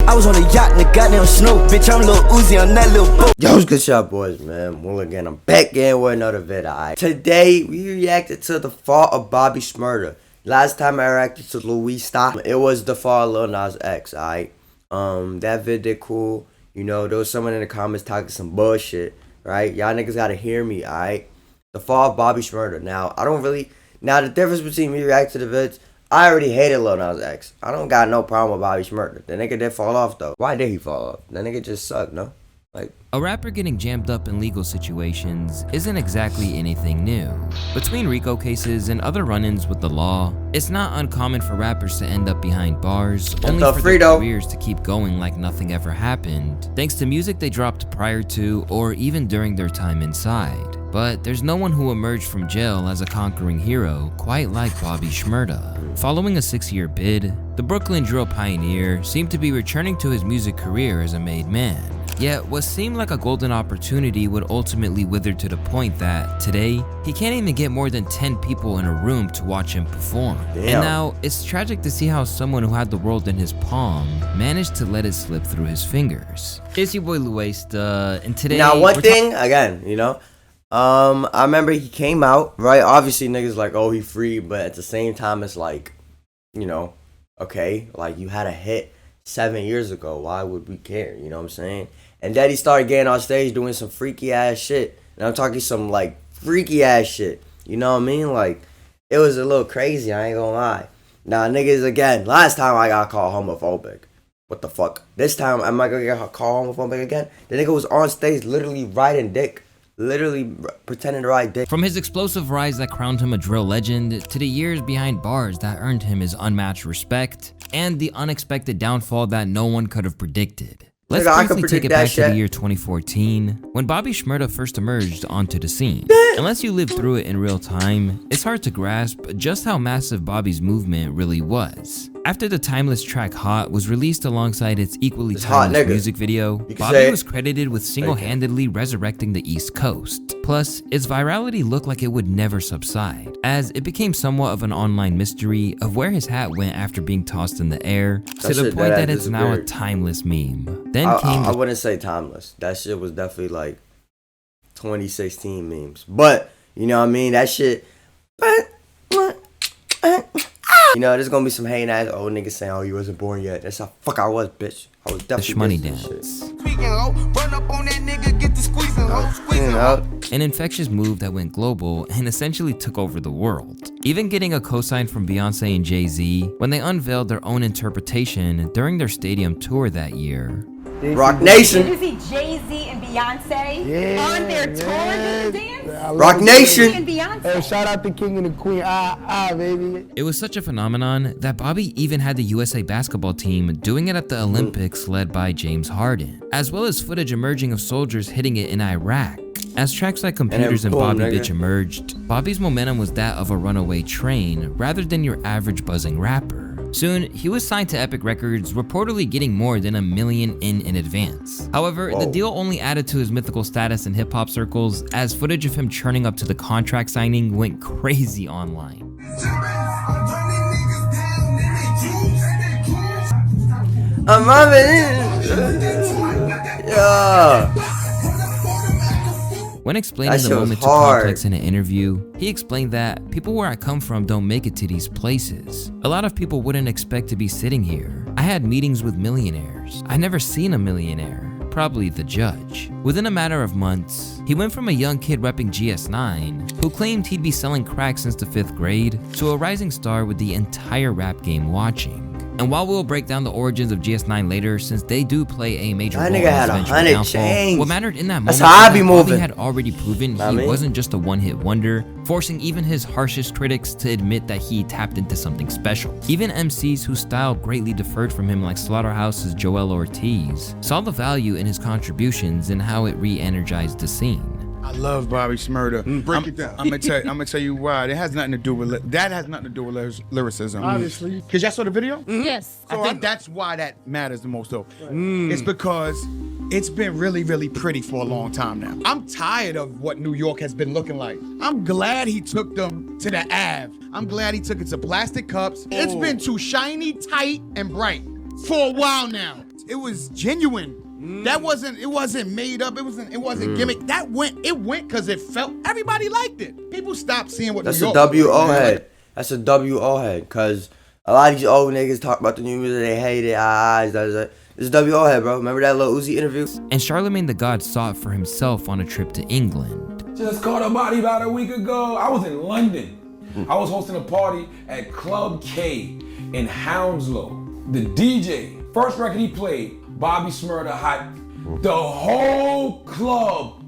I was on a yacht in the goddamn snow. Bitch, I'm Lil Uzi on that little boat. Yo, what's good, y'all boys, man? Well, again, I'm back again with another video, alright? Today, we reacted to the fall of Bobby Shmurda. Last time I reacted to Louis Stop, it was the fall of Lil Nas X, alright? That vid did cool. You know, there was someone in the comments talking some bullshit, right? Y'all niggas gotta hear me, alright? The fall of Bobby Shmurda. Now, now the difference between me reacting to the vids, I already hated Lil Nas X. I don't got no problem with Bobby Shmurda. The nigga did fall off, though. Why did he fall off? The nigga just sucked, no? Like, a rapper getting jammed up in legal situations isn't exactly anything new. Between RICO cases and other run-ins with the law, it's not uncommon for rappers to end up behind bars, only for their careers to keep going like nothing ever happened, thanks to music they dropped prior to or even during their time inside. But there's no one who emerged from jail as a conquering hero quite like Bobby Shmurda. Following a 6-year bid, the Brooklyn drill pioneer seemed to be returning to his music career as a made man. Yet what seemed like a golden opportunity would ultimately wither to the point that, today, he can't even get more than 10 people in a room to watch him perform. Damn. And now, it's tragic to see how someone who had the world in his palm managed to let it slip through his fingers. It's your boy Luis, and today... Now one thing, again, you know, I remember he came out, right? Obviously niggas like, oh, he free, but at the same time, it's like, you know, okay, like you had a hit 7 years ago. Why would we care? You know what I'm saying? And then he started getting on stage doing some freaky ass shit. And I'm talking some like freaky ass shit. You know what I mean? Like, it was a little crazy, I ain't gonna lie. Now, niggas, again, last time I got called homophobic. What the fuck? This time, am I gonna get called homophobic again? The nigga was on stage literally riding dick. Literally pretending to ride dick. From his explosive rise that crowned him a drill legend, to the years behind bars that earned him his unmatched respect, and the unexpected downfall that no one could have predicted. Let's briefly take it back to the year 2014, when Bobby Shmurda first emerged onto the scene. Unless you lived through it in real time, it's hard to grasp just how massive Bobby's movement really was. After the timeless track Hot was released alongside its equally timeless music video, Bobby was credited with single-handedly resurrecting the East Coast. Plus, its virality looked like it would never subside, as it became somewhat of an online mystery of where his hat went after being tossed in the air, to the point that it's now a timeless meme. Then I wouldn't say timeless. That shit was definitely like 2016 memes. But, you know what I mean? That shit... You know, there's gonna be some hating ass old niggas saying, oh, you wasn't born yet. That's how fuck I was, bitch. I was definitely the shmoney dance. An infectious move that went global and essentially took over the world. Even getting a cosign from Beyonce and Jay-Z when they unveiled their own interpretation during their stadium tour that year. Rock Nation. Did you see Jay-Z and Beyonce on their tour doing the dance? Rock Nation. Hey, shout out the king and the queen. Baby. It was such a phenomenon that Bobby even had the USA basketball team doing it at the Olympics led by James Harden, as well as footage emerging of soldiers hitting it in Iraq. As tracks like Computers and Bobby Bitch emerged, Bobby's momentum was that of a runaway train rather than your average buzzing rapper. Soon, he was signed to Epic Records, reportedly getting more than $1 million in advance. However, the deal only added to his mythical status in hip-hop circles, as footage of him churning up to the contract signing went crazy online. When explaining the moment to Complex in an interview, he explained that people where I come from don't make it to these places. A lot of people wouldn't expect to be sitting here. I had meetings with millionaires. I never seen a millionaire. Probably the judge. Within a matter of months, he went from a young kid repping GS9, who claimed he'd be selling crack since the 5th grade, to a rising star with the entire rap game watching. And while we'll break down the origins of GS9 later, since they do play a major role in his eventual downfall, what mattered in that moment was that Bobby had already proven he wasn't just a one-hit wonder, forcing even his harshest critics to admit that he tapped into something special. Even MCs whose style greatly differed from him, like Slaughterhouse's Joel Ortiz, saw the value in his contributions and how it re-energized the scene. I love Bobby Shmurda. Break it down. I'm gonna tell you why. It has nothing to do with lyricism. Obviously. Cause y'all saw the video? Yes. I think that's why that matters the most though. It's because it's been really, really pretty for a long time now. I'm tired of what New York has been looking like. I'm glad he took them to the Ave. I'm glad he took it to plastic cups. It's been too shiny, tight, and bright for a while now. was genuine. It wasn't made up. It wasn't gimmick. It went because it felt, everybody liked it. People stopped seeing what That's New York a W.O. was, man. head. That's a W.O. head, because a lot of these old niggas talk about the new music, they hate it, It's a W.O. head, bro. Remember that Lil Uzi interview? And Charlemagne the God saw it for himself on a trip to England. Just caught a body about a week ago. I was in London. I was hosting a party at Club K in Hounslow. The DJ, first record he played, Bobby Shmurda, hot. The whole club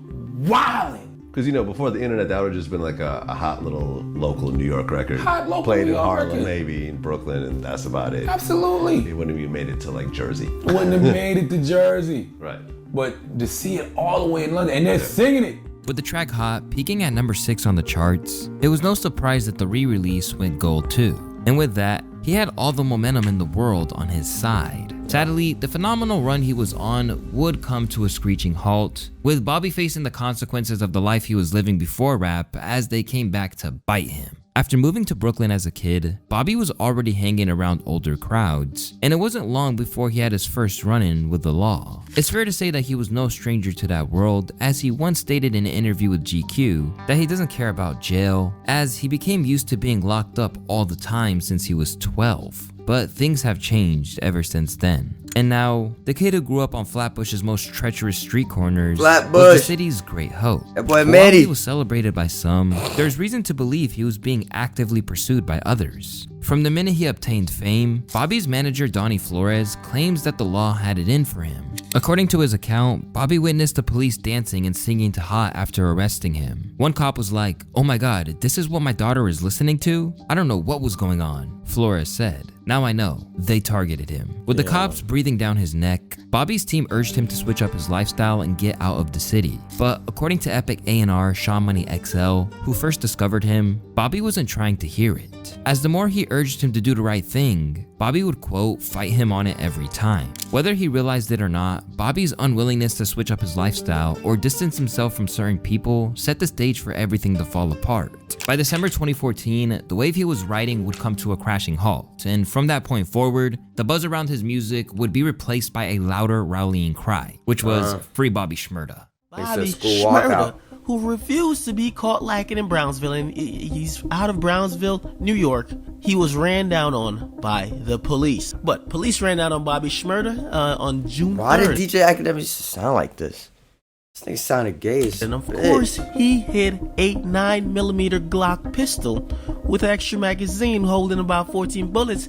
wilding. Because, you know, before the internet, that would have just been like a hot little local New York record. Hot local Played New in York Harlem, record. maybe, in Brooklyn, and that's about it. Absolutely. It wouldn't have even made it to, like, Jersey. Wouldn't have made it to Jersey. Right. But to see it all the way in London, and they're singing it. With the track Hot peaking at number 6 on the charts, it was no surprise that the re-release went gold too. And with that, he had all the momentum in the world on his side. Sadly, the phenomenal run he was on would come to a screeching halt, with Bobby facing the consequences of the life he was living before rap as they came back to bite him. After moving to Brooklyn as a kid, Bobby was already hanging around older crowds, and it wasn't long before he had his first run-in with the law. It's fair to say that he was no stranger to that world, as he once stated in an interview with GQ that he doesn't care about jail, as he became used to being locked up all the time since he was 12. But things have changed ever since then. And now, the kid who grew up on Flatbush's most treacherous street corners was the city's great hope. That boy While Manny he was celebrated by some, there's reason to believe he was being actively pursued by others. From the minute he obtained fame, Bobby's manager Donnie Flores claims that the law had it in for him. According to his account, Bobby witnessed the police dancing and singing to Hot after arresting him. One cop was like, "Oh my god, this is what my daughter is listening to? I don't know what was going on," Flores said. "Now I know, they targeted him." With the cops breathing down his neck, Bobby's team urged him to switch up his lifestyle and get out of the city. But according to Epic A&R shmoney XL, who first discovered him, Bobby wasn't trying to hear it. As the more he urged him to do the right thing, Bobby would, quote, fight him on it every time. Whether he realized it or not, Bobby's unwillingness to switch up his lifestyle or distance himself from certain people set the stage for everything to fall apart. By December 2014, the wave he was riding would come to a crashing halt, and from that point forward, the buzz around his music would be replaced by a louder rallying cry, which was Free Bobby Shmurda. Bobby Shmurda, who refused to be caught lacking in Brownsville, and he's out of Brownsville, New York. He was ran down on by the police. But police ran down on Bobby Shmurda on June 3rd. Why did DJ Akademiks sound like this? This thing sounded gay as And of bitch. course, he hid a 9mm Glock pistol with an extra magazine holding about 14 bullets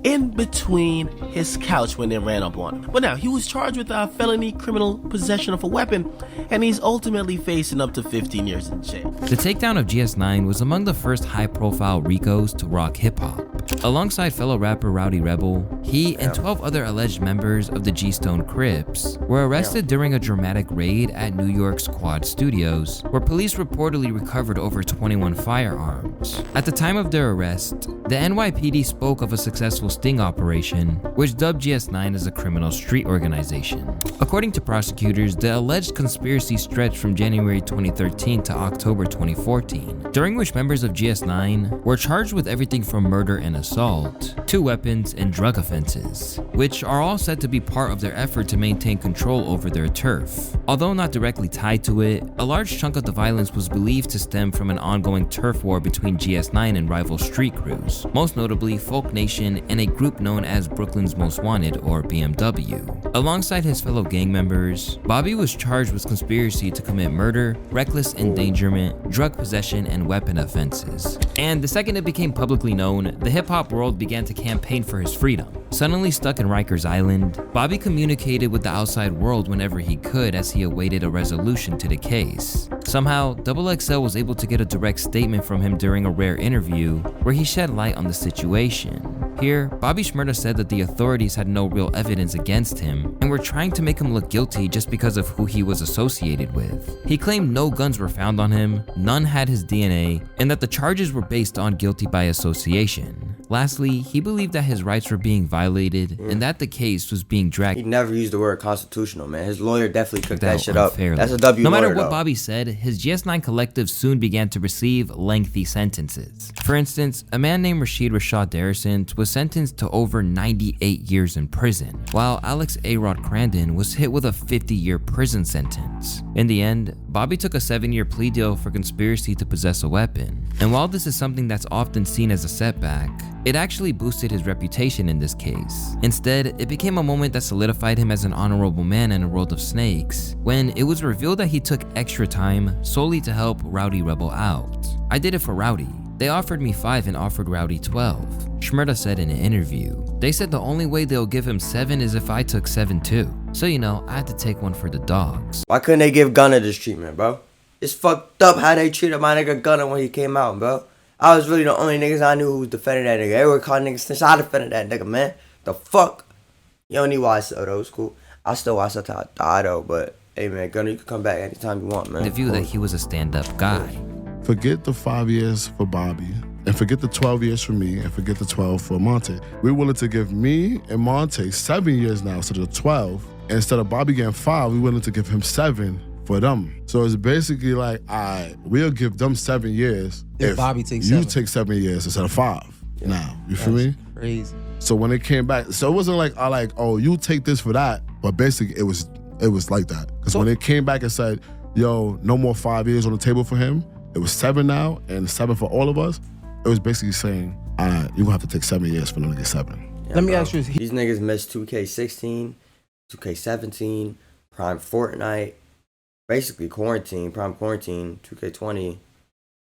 in between his couch when they ran up on him. But now, he was charged with felony criminal possession of a weapon, and he's ultimately facing up to 15 years in jail. The takedown of GS9 was among the first high-profile Ricos to rock hip-hop. Alongside fellow rapper Rowdy Rebel, he and 12 other alleged members of the G-Stone Crips were arrested during a dramatic raid at New York's Quad Studios, where police reportedly recovered over 21 firearms. At the time of their arrest, the NYPD spoke of a successful sting operation, which dubbed GS9 as a criminal street organization. According to prosecutors, the alleged conspiracy stretched from January 2013 to October 2014, during which members of GS9 were charged with everything from murder and assault to weapons and drug offenses, which are all said to be part of their effort to maintain control over their turf. Although not directly tied to it, a large chunk of the violence was believed to stem from an ongoing turf war between GS9 and rival street crews, most notably Folk Nation and a group known as Brooklyn's Most Wanted, or BMW. Alongside his fellow gang members, Bobby was charged with conspiracy to commit murder, reckless endangerment, drug possession, and weapon offenses. And the second it became publicly known, the hip-hop world began to campaign for his freedom. Suddenly stuck in Rikers Island, Bobby communicated with the outside world whenever he could as he awaited a resolution to the case. Somehow, XXL was able to get a direct statement from him during a rare interview where he shed light on the situation. Here, Bobby Shmurda said that the authorities had no real evidence against him and were trying to make him look guilty just because of who he was associated with. He claimed no guns were found on him, none had his DNA, and that the charges were based on guilty by association. Lastly, he believed that his rights were being violated and that the case was being dragged. He never used the word constitutional, man. His lawyer definitely cooked that shit up. Unfairly. That's a W. No matter lawyer, what though. Bobby said, his GS9 collective soon began to receive lengthy sentences. For instance, a man named Rashad Darrison was sentenced to over 98 years in prison, while Alex A-Rod Crandon was hit with a 50-year prison sentence. In the end, Bobby took a 7-year plea deal for conspiracy to possess a weapon. And while this is something that's often seen as a setback, it actually boosted his reputation in this case. Instead, it became a moment that solidified him as an honorable man in a world of snakes, when it was revealed that he took extra time solely to help Rowdy Rebel out. "I did it for Rowdy. They offered me 5 and offered Rowdy 12, Shmurda said in an interview. They said the only way they'll give him 7 is if I took 7 too. So I had to take one for the dogs. Why couldn't they give Gunna this treatment, bro? It's fucked up how they treated my nigga Gunna when he came out, bro. I was really the only niggas I knew who was defending that nigga. Everyone called niggas since I defended that nigga, man. The fuck? You don't need watch though, it was cool. I still watch that till I die though, but hey man, Gunna, you can come back anytime you want, man. The view that he was a stand-up guy. Forget the 5 years for Bobby, and forget the 12 years for me, and forget the 12 for Monte. We're willing to give me and Monte 7 years now instead of 12. And instead of Bobby getting 5, we're willing to give him 7 for them. So it's basically like, we'll give them 7 years if Bobby takes you 7. take 7 years instead of 5 now. You feel me? Crazy. So when it came back, so it wasn't like, oh, you take this for that, but basically it was like that. Because when it came back and said, yo, no more 5 years on the table for him, it was 7 now, and 7 for all of us. It was basically saying, you're gonna have to take 7 years for them to get 7. Yeah, Let me ask you, these niggas missed 2K16, 2K17, Prime Fortnite, basically Prime Quarantine, 2K20.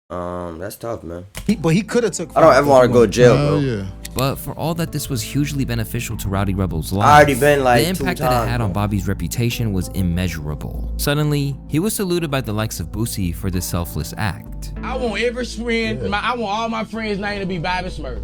That's tough, man. But he could have took. I don't ever want to go to jail, bro. Yeah. But for all that this was hugely beneficial to Rowdy Rebel's life, I already been like the impact that it had on Bobby's reputation was immeasurable. Suddenly, he was saluted by the likes of Boosie for this selfless act. I want every friend, I want all my friends' name to be Bobby Shmurda.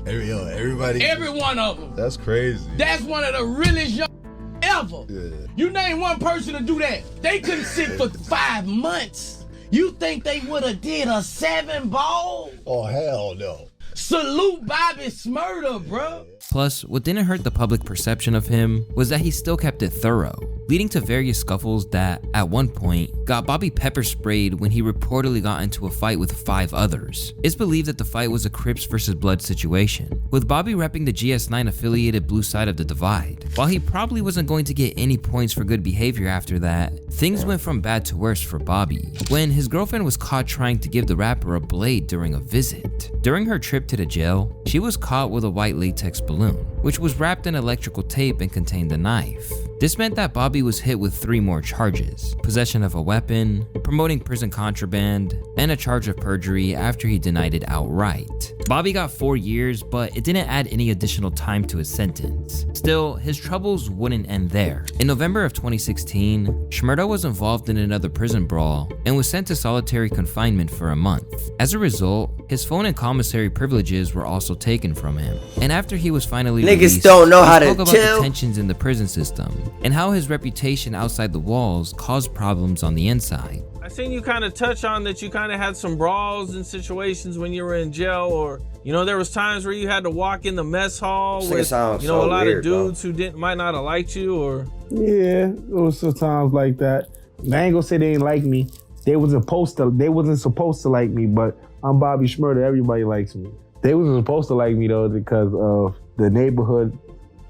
Everybody. Every one of them. That's crazy. That's one of the realest young ever. Yeah. You name one person to do that. They couldn't sit for 5 months. You think they would have did a 7 ball? Oh, hell no. Salute Bobby Shmurda, bro. Plus, what didn't hurt the public perception of him was that he still kept it thorough, leading to various scuffles that, at one point, got Bobby pepper sprayed when he reportedly got into a fight with 5 others. It's believed that the fight was a Crips versus Blood situation, with Bobby repping the GS9 affiliated blue side of the divide. While he probably wasn't going to get any points for good behavior after that, things went from bad to worse for Bobby, when his girlfriend was caught trying to give the rapper a blade during a visit. During her trip to the jail, she was caught with a white latex balloon, which was wrapped in electrical tape and contained a knife. This meant that Bobby was hit with 3 more charges: possession of a weapon, promoting prison contraband, and a charge of perjury after he denied it outright. Bobby got 4 years, but it didn't add any additional time to his sentence. Still, his troubles wouldn't end there. In November of 2016, Shmurda was involved in another prison brawl and was sent to solitary confinement for a month. As a result, his phone and commissary privileges were also taken from him. And after he was finally released, don't know how he to spoke about chill. the tensions in the prison system and how his reputation outside the walls caused problems on the inside. I seen you kind of touch on that you kind of had some brawls and situations when you were in jail, or there was times where you had to walk in the mess hall with a lot of dudes who might not have liked you, or Yeah, it was some times like that. I ain't gonna say they ain't like me. They wasn't supposed to like me, but I'm Bobby Shmurda. Everybody likes me. They wasn't supposed to like me though because of the neighborhood,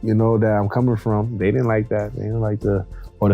that I'm coming from. They didn't like that. They didn't like the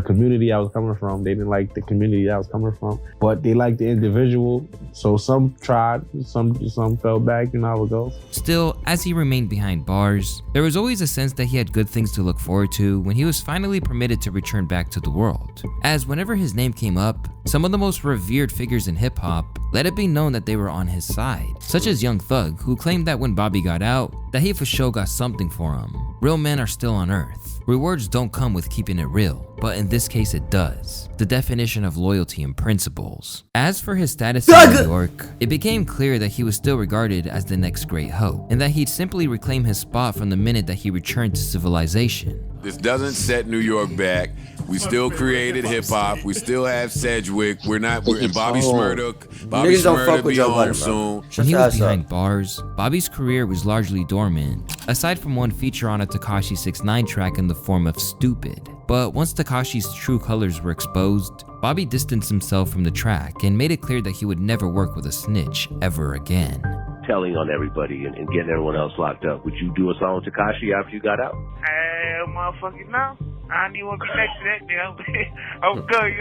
community I was coming from. They didn't like the community I was coming from. But they liked the individual. So some tried, some fell back, how it goes. Still, as he remained behind bars, there was always a sense that he had good things to look forward to when he was finally permitted to return back to the world. As whenever his name came up, some of the most revered figures in hip-hop let it be known that they were on his side, such as Young Thug, who claimed that when Bobby got out, that he for sure got something for him. Real men are still on earth. Rewards don't come with keeping it real, but in this case it does. The definition of loyalty and principles. As for his status in New York, it became clear that he was still regarded as the next great hope, and that he'd simply reclaim his spot from the minute that he returned to civilization. This doesn't set New York back. We still created hip hop. We still have Sedgwick. We're in Bobby Shmurda. Bobby Niggas don't Shmurda fuck with be Joe home Budden, soon. When he was behind bars, Bobby's career was largely dormant, aside from one feature on a Tekashi 6ix9ine track in the form of Stupid. But once Tekashi's true colors were exposed, Bobby distanced himself from the track and made it clear that he would never work with a snitch ever again. Telling on everybody and getting everyone else locked up. Would you do a song with Tekashi after you got out? Motherfucker, no. I don't even want to be next to that nigga. I'm good,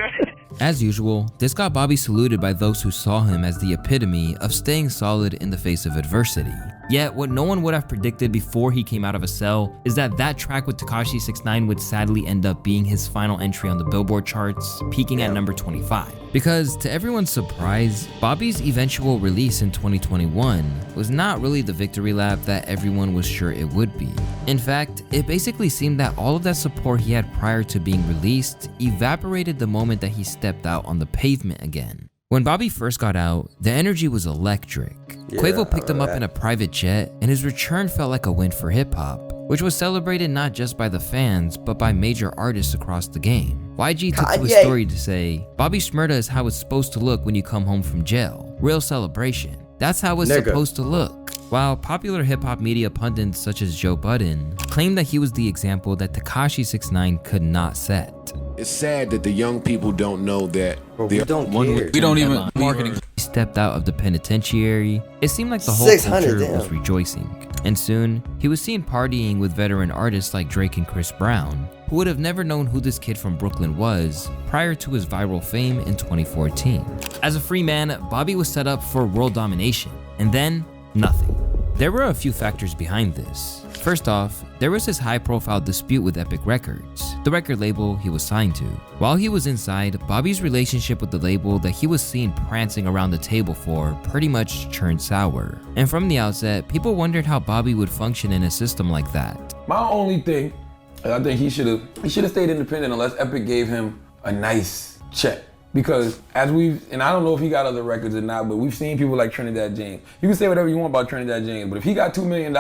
As usual, this got Bobby saluted by those who saw him as the epitome of staying solid in the face of adversity. Yet, what no one would have predicted before he came out of a cell is that that track with Tekashi 6ix9ine would sadly end up being his final entry on the Billboard charts, peaking at number 25. Because to everyone's surprise, Bobby's eventual release in 2021 was not really the victory lap that everyone was sure it would be. In fact, it basically seemed that all of that support he had prior to being released evaporated the moment that he stepped out on the pavement again. When Bobby first got out, the energy was electric. Quavo picked him up in a private jet, and his return felt like a win for hip-hop, which was celebrated not just by the fans, but by major artists across the game. YG took to his story to say, Bobby Shmurda is how it's supposed to look when you come home from jail. Real celebration. That's how it's supposed to look. While popular hip-hop media pundits such as Joe Budden claimed that he was the example that Tekashi 6ix9ine could not set. It's sad that the young people don't know that. We don't even marketing. He stepped out of the penitentiary. It seemed like the whole culture was rejoicing. And soon, he was seen partying with veteran artists like Drake and Chris Brown, who would have never known who this kid from Brooklyn was prior to his viral fame in 2014. As a free man, Bobby was set up for world domination, and then nothing. There were a few factors behind this. First off, there was his high-profile dispute with Epic Records, the record label he was signed to. While he was inside, Bobby's relationship with the label that he was seen prancing around the table for pretty much turned sour. And from the outset, people wondered how Bobby would function in a system like that. My only thing, I think he should have stayed independent unless Epic gave him a nice check. Because as and I don't know if he got other records or not, but we've seen people like Trinidad James. You can say whatever you want about Trinidad James, but if he got $2 million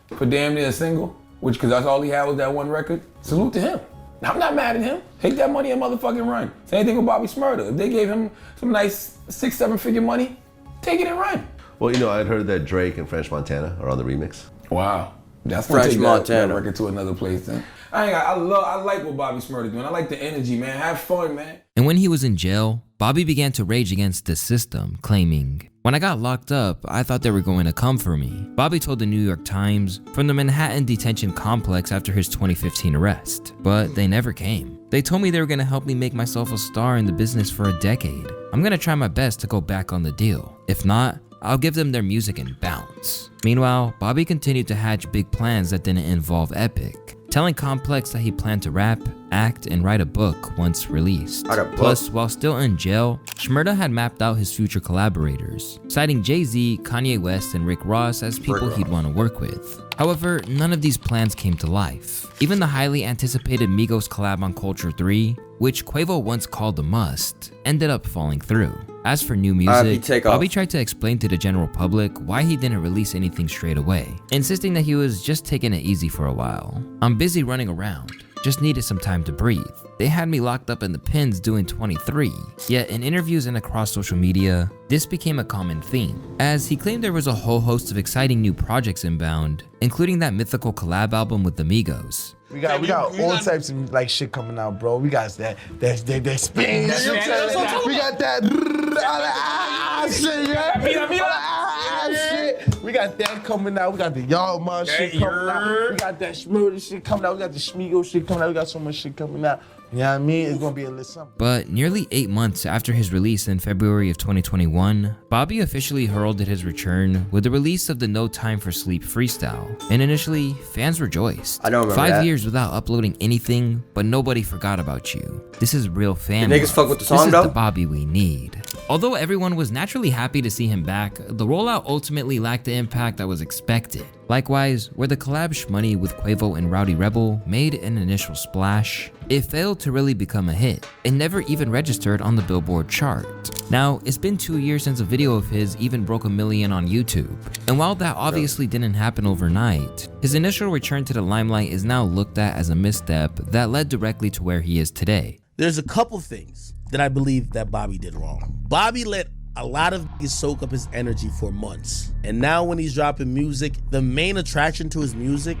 for damn near a single, because that's all he had was that one record, salute to him. I'm not mad at him. Take that money and motherfucking run. Same thing with Bobby Shmurda. If they gave him some nice 6-7 figure money, take it and run. Well, I'd heard that Drake and French Montana are on the remix. Wow. That's French Montana. That record to another place then. I like what Bobby Shmurda doing. I like the energy, man. Have fun, man. And when he was in jail, Bobby began to rage against the system, claiming, "When I got locked up, I thought they were going to come for me." Bobby told the New York Times from the Manhattan detention complex after his 2015 arrest, but they never came. "They told me they were going to help me make myself a star in the business for a decade. I'm going to try my best to go back on the deal. If not, I'll give them their music and bounce." Meanwhile, Bobby continued to hatch big plans that didn't involve Epic, telling Complex that he planned to rap, act, and write a book once released. Plus, while still in jail, Shmurda had mapped out his future collaborators, citing Jay-Z, Kanye West, and Rick Ross as people he'd want to work with. However, none of these plans came to life. Even the highly anticipated Migos collab on Culture 3, which Quavo once called a must, ended up falling through. As for new music, Bobby tried to explain to the general public why he didn't release anything straight away, insisting that he was just taking it easy for a while. "I'm busy running around. Just needed some time to breathe. They had me locked up in the pens doing 23. Yet in interviews and across social media, this became a common theme, as he claimed there was a whole host of exciting new projects inbound, including that mythical collab album with the Migos. We got all types of shit coming out, bro. We got that spin. We got that shit. We got that coming out. We got the Y'all Man shit coming out. We got that Shmurda shit coming out. We got the Shmigo shit coming out. We got so much shit coming out. You know what I mean? It's gonna be a lit summer. But nearly 8 months after his release in February of 2021, Bobby officially heralded his return with the release of the No Time for Sleep freestyle. And initially, fans rejoiced. I don't remember 5 years without uploading anything, but nobody forgot about you. This is real fan. The niggas fuck with the song though? This is though? the Bobby we need. Although everyone was naturally happy to see him back, the rollout ultimately lacked the impact that was expected. Likewise, where the collab Shmoney with Quavo and Rowdy Rebel made an initial splash, it failed to really become a hit. It never even registered on the Billboard chart. Now, it's been 2 years since a video of his even broke 1 million on YouTube. And while that obviously didn't happen overnight, his initial return to the limelight is now looked at as a misstep that led directly to where he is today. There's a couple things that I believe that Bobby did wrong. Bobby let a lot of niggas soak up his energy for months. And now when he's dropping music, the main attraction to his music,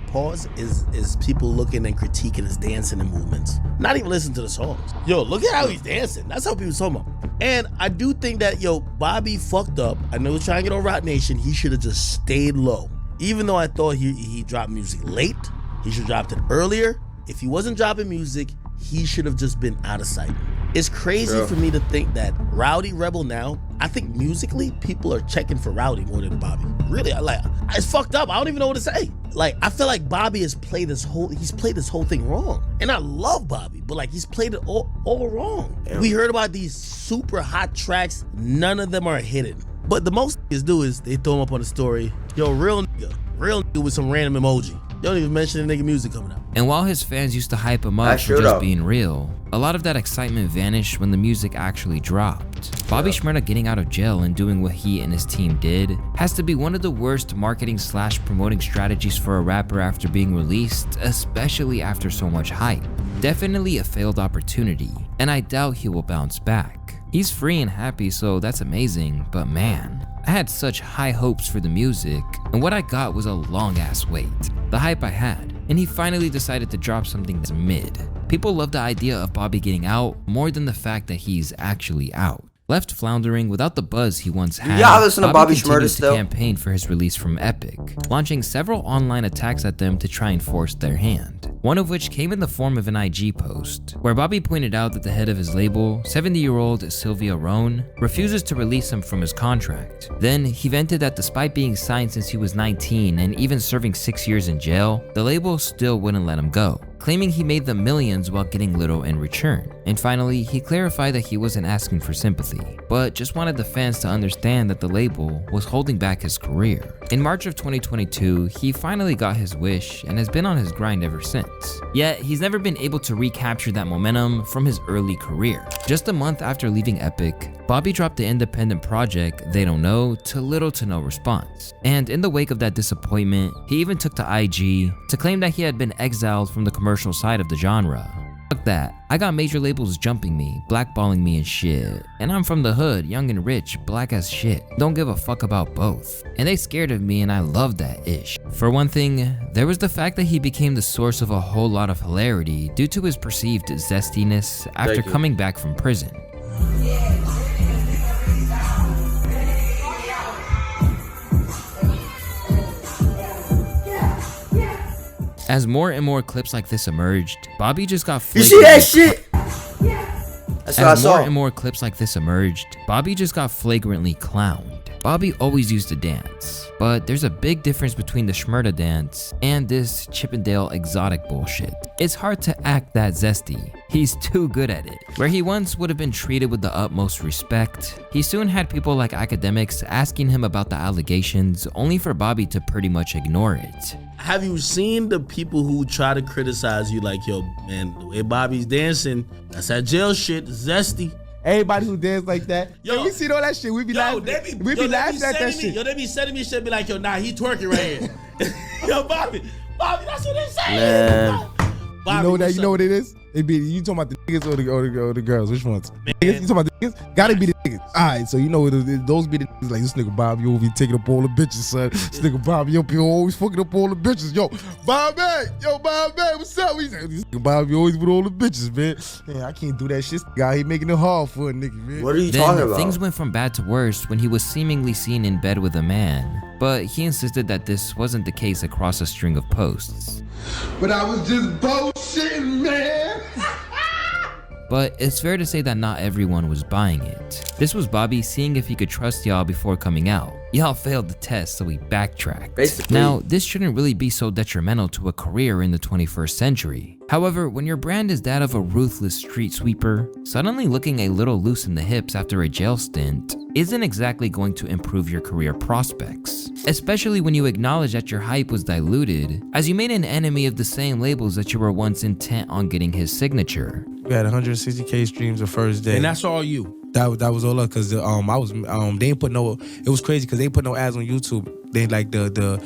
is people looking and critiquing his dancing and movements. Not even listening to the songs. Yo, look at how he's dancing. That's how people talking about. And I do think that, Bobby fucked up. I know he's trying to get on Roc Nation. He should have just stayed low. Even though I thought he dropped music late, he should have dropped it earlier. If he wasn't dropping music, he should have just been out of sight. It's crazy for me to think that Rowdy Rebel now, I think musically, people are checking for Rowdy more than Bobby. Really, it's fucked up. I don't even know what to say. I feel like Bobby has played this whole thing wrong. And I love Bobby, but he's played it all wrong. Yeah. We heard about these super hot tracks. None of them are hidden. But the most niggas do is they throw them up on the story. Yo, real nigga with some random emoji. You don't even mention the nigga music coming out. And while his fans used to hype him up for just being real, a lot of that excitement vanished when the music actually dropped. Bobby Shmurda getting out of jail and doing what he and his team did has to be one of the worst marketing / promoting strategies for a rapper after being released, especially after so much hype. Definitely a failed opportunity, and I doubt he will bounce back. He's free and happy, so that's amazing, but man, I had such high hopes for the music, and what I got was a long-ass wait. The hype I had, and he finally decided to drop something that's mid. People love the idea of Bobby getting out more than the fact that he's actually out. Left floundering without the buzz he once had, I listen to Bobby Shmurda still. To campaign for his release from Epic, launching several online attacks at them to try and force their hand. One of which came in the form of an IG post, where Bobby pointed out that the head of his label, 70-year-old Sylvia Rohn, refuses to release him from his contract. Then he vented that despite being signed since he was 19 and even serving 6 years in jail, the label still wouldn't let him go, claiming he made them millions while getting little in return. And finally, he clarified that he wasn't asking for sympathy, but just wanted the fans to understand that the label was holding back his career. In March of 2022, he finally got his wish and has been on his grind ever since. Yet, he's never been able to recapture that momentum from his early career. Just a month after leaving Epic, Bobby dropped the independent project They Don't Know to little to no response. And in the wake of that disappointment, he even took to IG to claim that he had been exiled from the commercial side of the genre. Fuck that. I got major labels jumping me, blackballing me and shit. And I'm from the hood, young and rich, black as shit. Don't give a fuck about both. And they scared of me and I love that ish. For one thing, there was the fact that he became the source of a whole lot of hilarity due to his perceived zestiness after coming back from prison. As more and more clips like this emerged, Bobby just got flagrantly. You see that shit? That's what I saw. As more and more clips like this emerged, Bobby just got flagrantly clowned. Bobby always used to dance, but there's a big difference between the Shmurda dance and this Chippendale exotic bullshit. It's hard to act that zesty. He's too good at it. Where he once would have been treated with the utmost respect, he soon had people like Akademiks asking him about the allegations, only for Bobby to pretty much ignore it. Have you seen the people who try to criticize you like, yo, man, the way Bobby's dancing, that's that jail shit, zesty. Everybody who dance like that, yo, we see all that shit. We be laughing. We be laughing at that shit. Yo, they be sending me shit, be like, yo, nah, he twerking right here. Yo, Bobby, that's what they say. Bobby, you know what it is? It be you talking about the niggas or the girls? Which ones? Niggas? You talking about the niggas? Gotta be the niggas. All right, so you know those be the niggas like this nigga Bobby over here taking up all the bitches, son. This nigga Bobby up here always fucking up all the bitches. Yo, Bobby, what's up? This nigga Bobby always with all the bitches, man. Man, I can't do that shit. This guy, he making it hard for a nigga, man. What are you talking about? Things went from bad to worse when he was seemingly seen in bed with a man, but he insisted that this wasn't the case across a string of posts. But I was just bullshitting, man. but it's fair to say that not everyone was buying it. This was Bobby seeing if he could trust y'all before coming out. Y'all failed the test, so he backtracked. Basically. Now, this shouldn't really be so detrimental to a career in the 21st century. However, when your brand is that of a ruthless street sweeper, suddenly looking a little loose in the hips after a jail stint isn't exactly going to improve your career prospects. Especially when you acknowledge that your hype was diluted, as you made an enemy of the same labels that you were once intent on getting his signature. We had 160K streams the first day. And that's all you. That was all up because they ain't put no. It was crazy because they put no ads on YouTube. They like the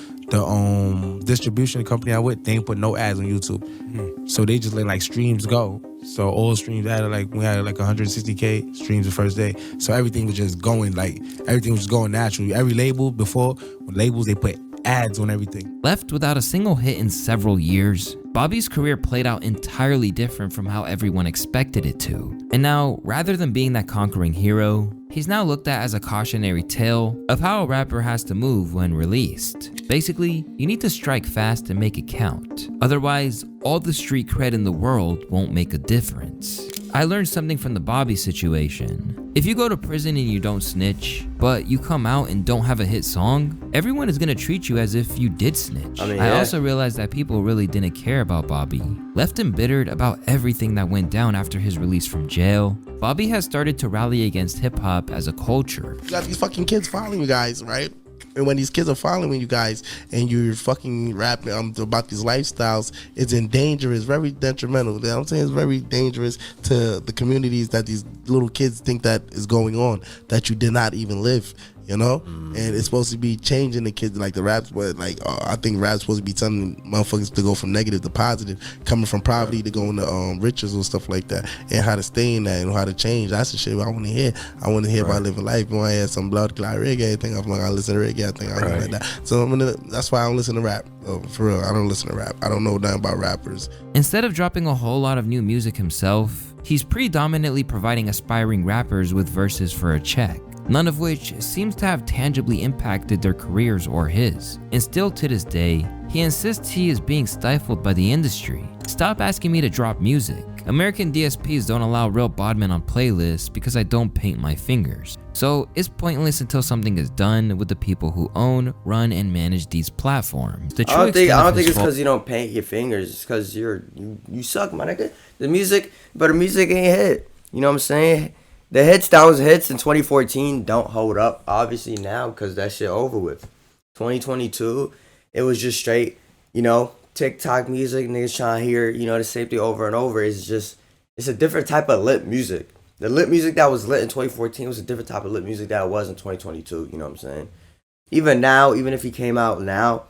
distribution company I with. They ain't put no ads on YouTube. So they just let like streams go. So all streams we had like 160K streams the first day. So everything was just going naturally. Every label before with labels they put ads on everything. Left without a single hit in several years, Bobby's career played out entirely different from how everyone expected it to. And now, rather than being that conquering hero, he's now looked at as a cautionary tale of how a rapper has to move when released. Basically, you need to strike fast and make it count. Otherwise, all the street cred in the world won't make a difference. I learned something from the Bobby situation. If you go to prison and you don't snitch, but you come out and don't have a hit song, everyone is gonna treat you as if you did snitch. I also realized that people really didn't care about Bobby. Left embittered about everything that went down after his release from jail, Bobby has started to rally against hip-hop as a culture. You got these fucking kids following you guys, right? And when these kids are following you guys and you're fucking rapping about these lifestyles, it's dangerous, very detrimental. You know what I'm saying? It's very dangerous to the communities that these little kids think that is going on, that you did not even live, you know? And it's supposed to be changing the kids, like the raps, but like I think rap's supposed to be telling motherfuckers to go from negative to positive, coming from poverty to going to riches or stuff like that, and how to stay in that and how to change. That's the shit I want to hear. I want to hear about living life. When I hear some blood clot reggae, I think I'm like, I listen to reggae, I think I like that. So that's why I don't listen to rap. For real, I don't listen to rap. I don't know nothing about rappers. Instead of dropping a whole lot of new music himself, he's predominantly providing aspiring rappers with verses for a check, none of which seems to have tangibly impacted their careers or his. And still to this day, he insists he is being stifled by the industry. Stop asking me to drop music. American DSPs don't allow real bodmen on playlists because I don't paint my fingers. So it's pointless until something is done with the people who own, run, and manage these platforms. I don't think it's because you don't paint your fingers. It's because you suck, my nigga. The music ain't hit. You know what I'm saying? The hits that was hits in 2014 don't hold up, obviously, now because that shit over with. 2022, it was just straight, TikTok music, niggas trying to hear, the same thing over and over. It's a different type of lit music. The lit music that was lit in 2014 was a different type of lit music that it was in 2022, you know what I'm saying? Even now, even if he came out now,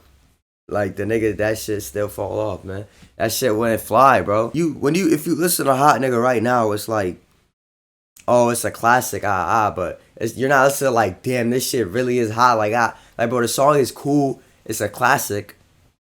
like the nigga, that shit still fall off, man. That shit wouldn't fly, bro. If you listen to Hot Nigga right now, it's like, oh, it's a classic, but you're not listening to like, damn, this shit really is hot, like, bro, the song is cool, it's a classic.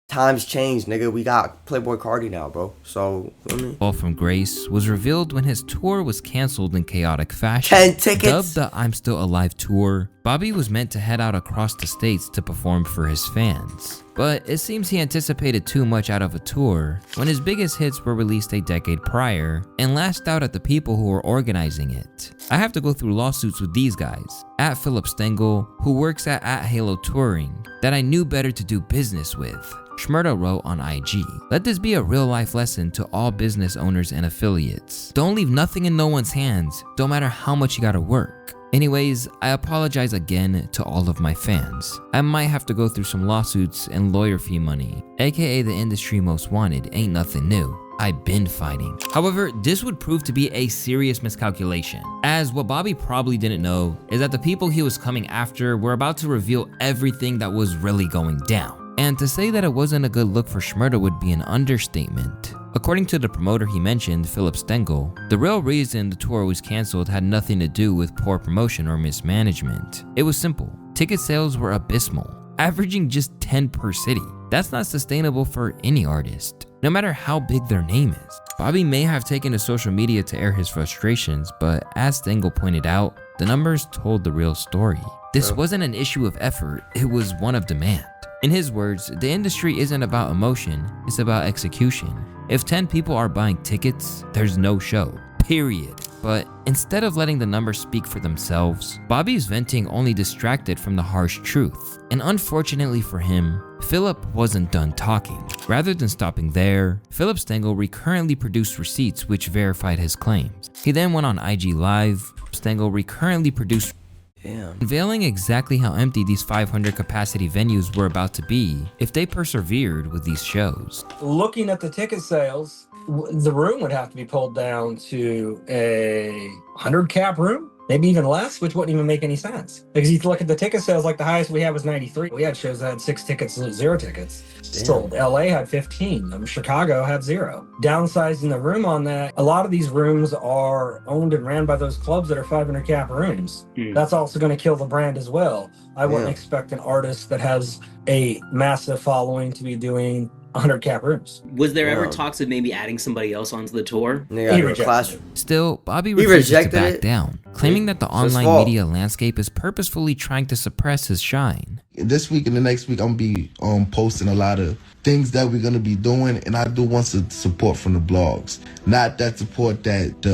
Times change, nigga. We got Playboy Cardi now, bro. So, Fall from Grace was revealed when his tour was canceled in chaotic fashion. 10 tickets. Dubbed the I'm Still Alive tour, Bobby was meant to head out across the states to perform for his fans. But it seems he anticipated too much out of a tour when his biggest hits were released a decade prior and lashed out at the people who were organizing it. I have to go through lawsuits with these guys. At Philip Stengel, who works at Halo Touring, that I knew better to do business with. Shmurda wrote on IG, "Let this be a real life lesson to all business owners and affiliates. Don't leave nothing in no one's hands, don't matter how much you gotta work." Anyways, I apologize again to all of my fans. I might have to go through some lawsuits and lawyer fee money, aka the industry most wanted ain't nothing new. I've been fighting. However, this would prove to be a serious miscalculation, as what Bobby probably didn't know is that the people he was coming after were about to reveal everything that was really going down. And to say that it wasn't a good look for Shmurda would be an understatement. According to the promoter he mentioned, Philip Stengel, the real reason the tour was canceled had nothing to do with poor promotion or mismanagement. It was simple. Ticket sales were abysmal, averaging just 10 per city. That's not sustainable for any artist, no matter how big their name is. Bobby may have taken to social media to air his frustrations, but as Stengel pointed out, the numbers told the real story. This wasn't an issue of effort, it was one of demand. In his words, the industry isn't about emotion, it's about execution. If 10 people are buying tickets, there's no show. period. But instead of letting the numbers speak for themselves, Bobby's venting only distracted from the harsh truth. And unfortunately for him, Philip wasn't done talking. Rather than stopping there, Philip Stengel recurrently produced receipts which verified his claims. He then went on IG Live. Stengel recurrently produced unveiling exactly how empty these 500 capacity venues were about to be if they persevered with these shows. Looking at the ticket sales, the room would have to be pulled down to a 100 cap room, maybe even less, which wouldn't even make any sense. Because you look at the ticket sales, like the highest we had was 93. We had shows that had 6 tickets, 0 tickets sold. LA had 15. Chicago had 0. Downsizing the room on that, a lot of these rooms are owned and ran by those clubs that are 500 cap rooms. That's also going to kill the brand as well. I wouldn't expect an artist that has a massive following to be doing 100 cap rooms. Was there ever talks of maybe adding somebody else onto the tour? He rejected it. Still, Bobby refuses to back down, claiming that the online media landscape is purposefully trying to suppress his shine. This week and the next week, I'm gonna be posting a lot of things that we're gonna be doing, and I do want some support from the blogs. Not that support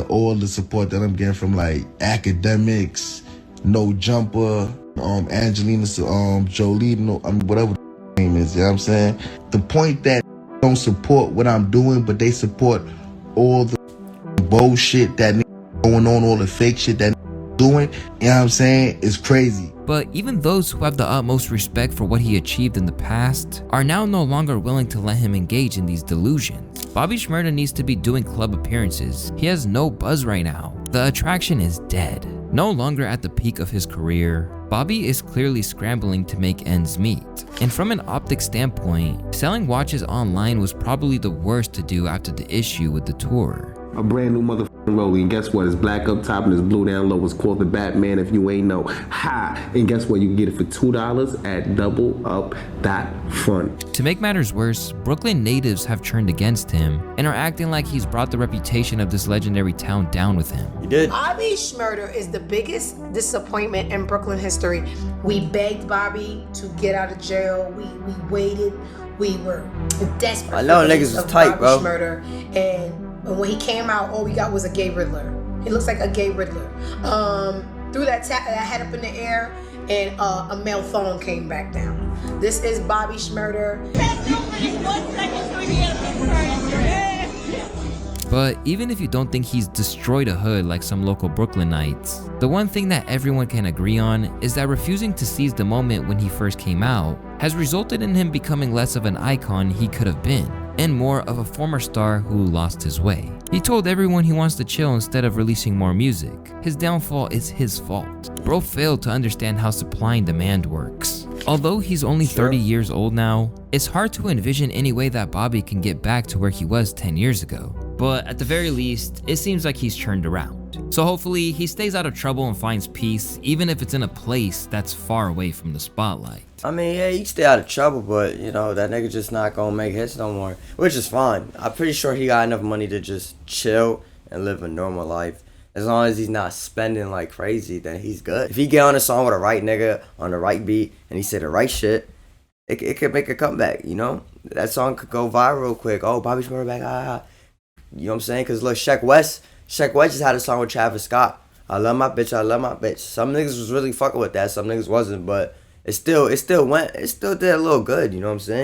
all the support that I'm getting from like Akademiks, No Jumper, Angelina Jolie, whatever the name is. You know what I'm saying? The point that don't support what I'm doing, but they support all the bullshit that going on, all the fake shit that doing. You know what I'm saying? It's crazy. But even those who have the utmost respect for what he achieved in the past are now no longer willing to let him engage in these delusions. Bobby Shmurda needs to be doing club appearances. He has no buzz right now. The attraction is dead. No longer at the peak of his career, Bobby is clearly scrambling to make ends meet. And from an optic standpoint, selling watches online was probably the worst to do after the issue with the tour. A brand new motherfucking rollie, and guess what? It's black up top and it's blue down low. It's called the Batman if you ain't know. Ha! And guess what? You can get it for $2 at doubleup.front. To make matters worse, Brooklyn natives have turned against him and are acting like he's brought the reputation of this legendary town down with him. He did. Bobby Shmurda is the biggest disappointment in Brooklyn history. We begged Bobby to get out of jail. We waited. We were desperate. I know niggas was tight, bro. Shmurda, and when he came out, all we got was a gay Riddler. He looks like a gay Riddler. Threw that head up in the air, and a male phone came back down. This is Bobby Shmurda. But even if you don't think he's destroyed a hood like some local Brooklynites, the one thing that everyone can agree on is that refusing to seize the moment when he first came out has resulted in him becoming less of an icon he could have been, and more of a former star who lost his way. He told everyone he wants to chill instead of releasing more music. His downfall is his fault. Bro failed to understand how supply and demand works. Although he's only 30 years old now, it's hard to envision any way that Bobby can get back to where he was 10 years ago. But at the very least, it seems like he's turned around. So hopefully he stays out of trouble and finds peace, even if it's in a place that's far away from the spotlight. I mean, yeah, he stay out of trouble, but, you know, that nigga just not gonna make hits no more, which is fine. I'm pretty sure he got enough money to just chill and live a normal life. As long as he's not spending like crazy, then he's good. If he get on a song with a right nigga on the right beat and he say the right shit, it could make a comeback, you know? That song could go viral real quick. Oh, Bobby Shmurda back, You know what I'm saying? Because look, Sheck West just had a song with Travis Scott. I love my bitch, I love my bitch. Some niggas was really fucking with that, some niggas wasn't, but it still did a little good, you know what I'm saying?